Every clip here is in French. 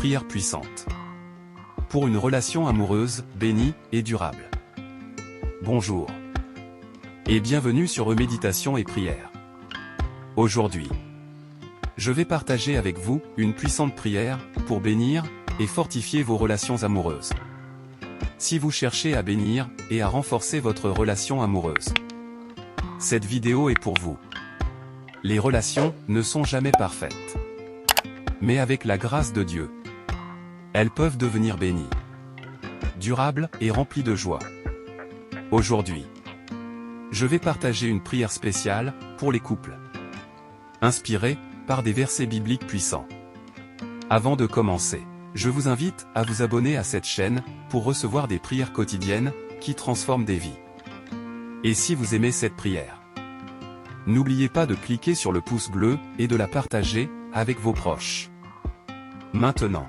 Prière puissante. Pour une relation amoureuse, bénie et durable. Bonjour. Et bienvenue sur Méditation et Prière. Aujourd'hui, je vais partager avec vous une puissante prière pour bénir et fortifier vos relations amoureuses. Si vous cherchez à bénir et à renforcer votre relation amoureuse, cette vidéo est pour vous. Les relations ne sont jamais parfaites. Mais avec la grâce de Dieu, elles peuvent devenir bénies, durables et remplies de joie. Aujourd'hui, je vais partager une prière spéciale pour les couples, inspirée par des versets bibliques puissants. Avant de commencer, je vous invite à vous abonner à cette chaîne pour recevoir des prières quotidiennes qui transforment des vies. Et si vous aimez cette prière, n'oubliez pas de cliquer sur le pouce bleu et de la partager avec vos proches. Maintenant,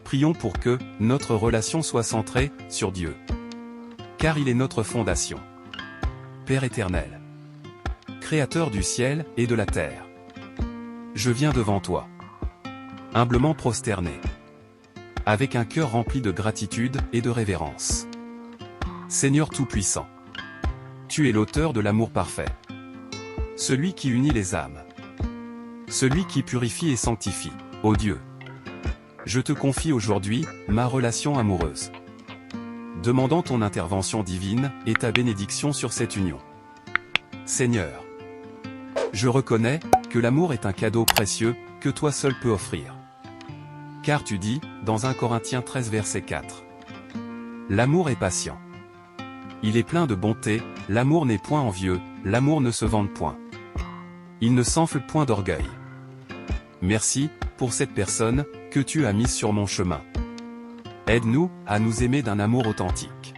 prions pour que notre relation soit centrée sur Dieu, car il est notre fondation. Père éternel, Créateur du ciel et de la terre, je viens devant toi, humblement prosterné, avec un cœur rempli de gratitude et de révérence. Seigneur Tout-Puissant, tu es l'auteur de l'amour parfait, celui qui unit les âmes, celui qui purifie et sanctifie. Ô Dieu, je te confie aujourd'hui ma relation amoureuse, demandant ton intervention divine et ta bénédiction sur cette union. Seigneur, je reconnais que l'amour est un cadeau précieux que toi seul peux offrir. Car tu dis, dans 1 Corinthiens 13 verset 4, « L'amour est patient. Il est plein de bonté, l'amour n'est point envieux, l'amour ne se vante point. Il ne s'enfle point d'orgueil. » Merci pour cette personne que tu as mise sur mon chemin. Aide-nous à nous aimer d'un amour authentique,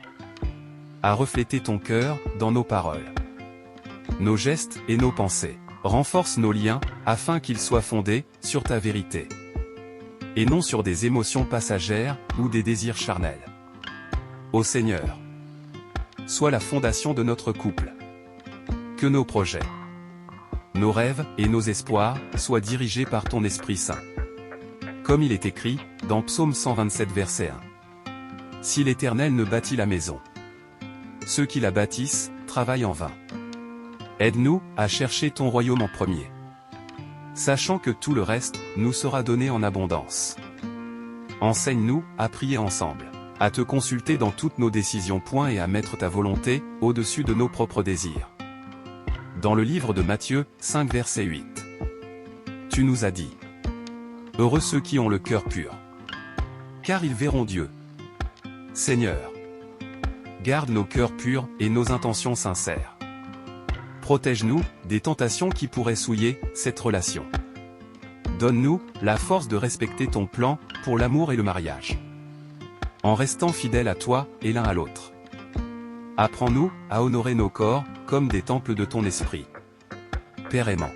à refléter ton cœur dans nos paroles, nos gestes et nos pensées. Renforce nos liens afin qu'ils soient fondés sur ta vérité, et non sur des émotions passagères ou des désirs charnels. Ô Seigneur, sois la fondation de notre couple. Que nos projets, nos rêves et nos espoirs soient dirigés par ton Esprit Saint. Comme il est écrit, dans Psaume 127 verset 1. Si l'Éternel ne bâtit la maison, ceux qui la bâtissent travaillent en vain. Aide-nous à chercher ton royaume en premier, sachant que tout le reste nous sera donné en abondance. Enseigne-nous à prier ensemble, à te consulter dans toutes nos décisions. Et à mettre ta volonté au-dessus de nos propres désirs. Dans le livre de Matthieu 5 verset 8, tu nous as dit: heureux ceux qui ont le cœur pur, car ils verront Dieu. Seigneur, garde nos cœurs purs et nos intentions sincères. Protège-nous des tentations qui pourraient souiller cette relation. Donne-nous la force de respecter ton plan pour l'amour et le mariage, en restant fidèles à toi et l'un à l'autre. Apprends-nous à honorer nos corps comme des temples de ton esprit. Père aimant,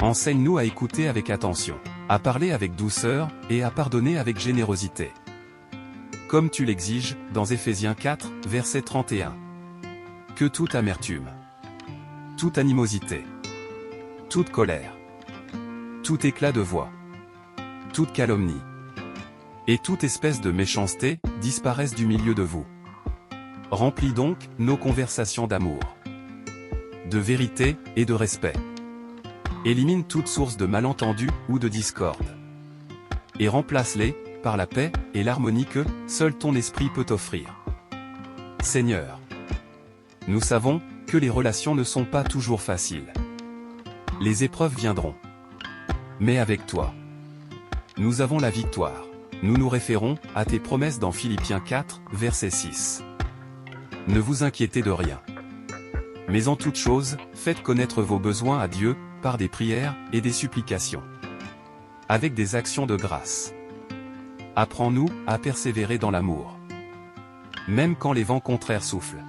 enseigne-nous à écouter avec attention, à parler avec douceur et à pardonner avec générosité, comme tu l'exiges dans Éphésiens 4, verset 31. Que toute amertume, toute animosité, toute colère, tout éclat de voix, toute calomnie et toute espèce de méchanceté disparaissent du milieu de vous. Remplis donc nos conversations d'amour, de vérité et de respect. Élimine toute source de malentendu ou de discorde, et remplace-les par la paix et l'harmonie que seul ton esprit peut offrir. Seigneur, nous savons que les relations ne sont pas toujours faciles. Les épreuves viendront. Mais avec toi, nous avons la victoire. Nous nous référons à tes promesses dans Philippiens 4, verset 6. Ne vous inquiétez de rien, mais en toute chose, faites connaître vos besoins à Dieu, par des prières et des supplications, avec des actions de grâce. Apprends-nous à persévérer dans l'amour, même quand les vents contraires soufflent.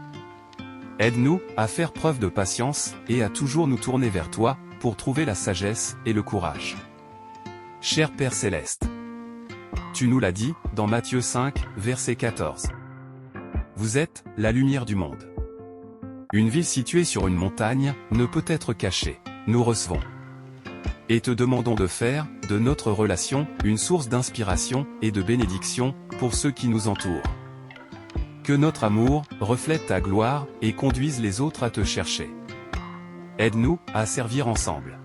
Aide-nous à faire preuve de patience et à toujours nous tourner vers toi, pour trouver la sagesse et le courage. Cher Père Céleste, tu nous l'as dit, dans Matthieu 5, verset 14. Vous êtes la lumière du monde. Une ville située sur une montagne ne peut être cachée. Nous recevons Et te demandons de faire de notre relation une source d'inspiration et de bénédiction pour ceux qui nous entourent. Que notre amour reflète ta gloire et conduise les autres à te chercher. Aide-nous à servir ensemble,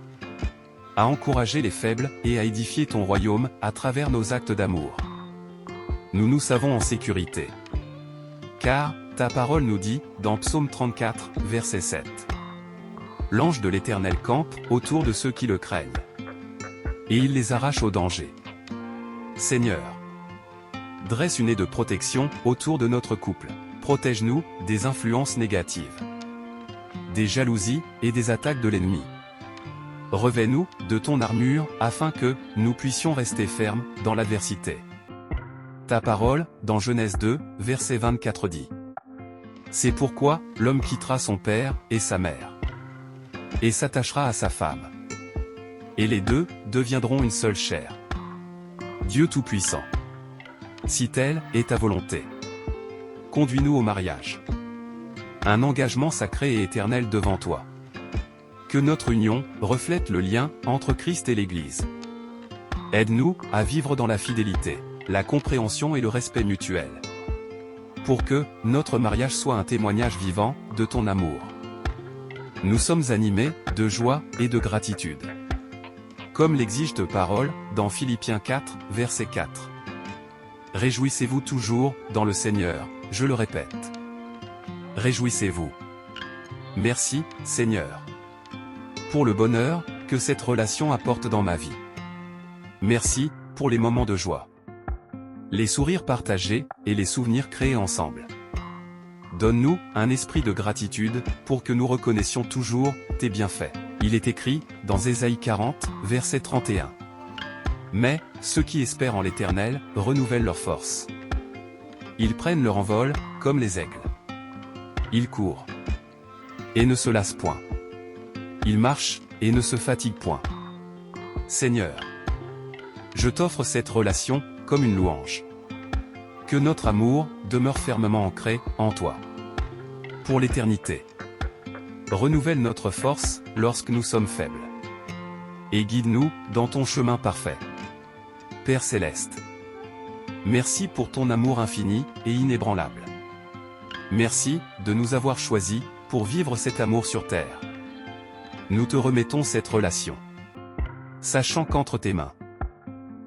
à encourager les faibles et à édifier ton royaume à travers nos actes d'amour. Nous nous savons en sécurité. Car, ta parole nous dit, dans Psaume 34, verset 7. L'ange de l'Éternel campe autour de ceux qui le craignent. Et il les arrache au danger. Seigneur, dresse une haie de protection autour de notre couple. Protège-nous des influences négatives, des jalousies et des attaques de l'ennemi. Revêt-nous de ton armure afin que nous puissions rester fermes dans l'adversité. Ta parole, dans Genèse 2, verset 24 dit. C'est pourquoi l'homme quittera son père et sa mère, et s'attachera à sa femme. Et les deux deviendront une seule chair. Dieu Tout-Puissant, si telle est ta volonté, conduis-nous au mariage. Un engagement sacré et éternel devant toi. Que notre union reflète le lien entre Christ et l'Église. Aide-nous à vivre dans la fidélité, la compréhension et le respect mutuel. Pour que notre mariage soit un témoignage vivant de ton amour. Nous sommes animés de joie et de gratitude. Comme l'exige ta parole, dans Philippiens 4, verset 4. Réjouissez-vous toujours dans le Seigneur, je le répète. Réjouissez-vous. Merci, Seigneur, pour le bonheur que cette relation apporte dans ma vie. Merci pour les moments de joie, les sourires partagés et les souvenirs créés ensemble. Donne-nous un esprit de gratitude pour que nous reconnaissions toujours tes bienfaits. Il est écrit dans Ésaïe 40, verset 31. Mais ceux qui espèrent en l'Éternel renouvellent leur force. Ils prennent leur envol comme les aigles. Ils courent et ne se lassent point. Ils marchent et ne se fatiguent point. Seigneur, je t'offre cette relation comme une louange. Que notre amour demeure fermement ancré en toi. Pour l'éternité. Renouvelle notre force lorsque nous sommes faibles. Et guide-nous dans ton chemin parfait. Père Céleste, merci pour ton amour infini et inébranlable. Merci de nous avoir choisis pour vivre cet amour sur terre. Nous te remettons cette relation, sachant qu'entre tes mains,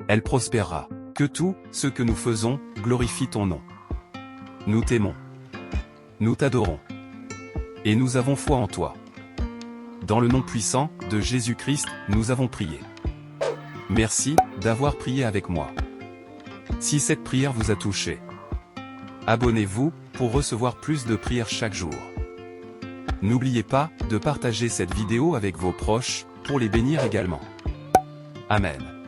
elle prospérera. Que tout ce que nous faisons glorifie ton nom. Nous t'aimons. Nous t'adorons. Et nous avons foi en toi. Dans le nom puissant de Jésus-Christ, nous avons prié. Merci d'avoir prié avec moi. Si cette prière vous a touché, abonnez-vous pour recevoir plus de prières chaque jour. N'oubliez pas de partager cette vidéo avec vos proches pour les bénir également. Amen.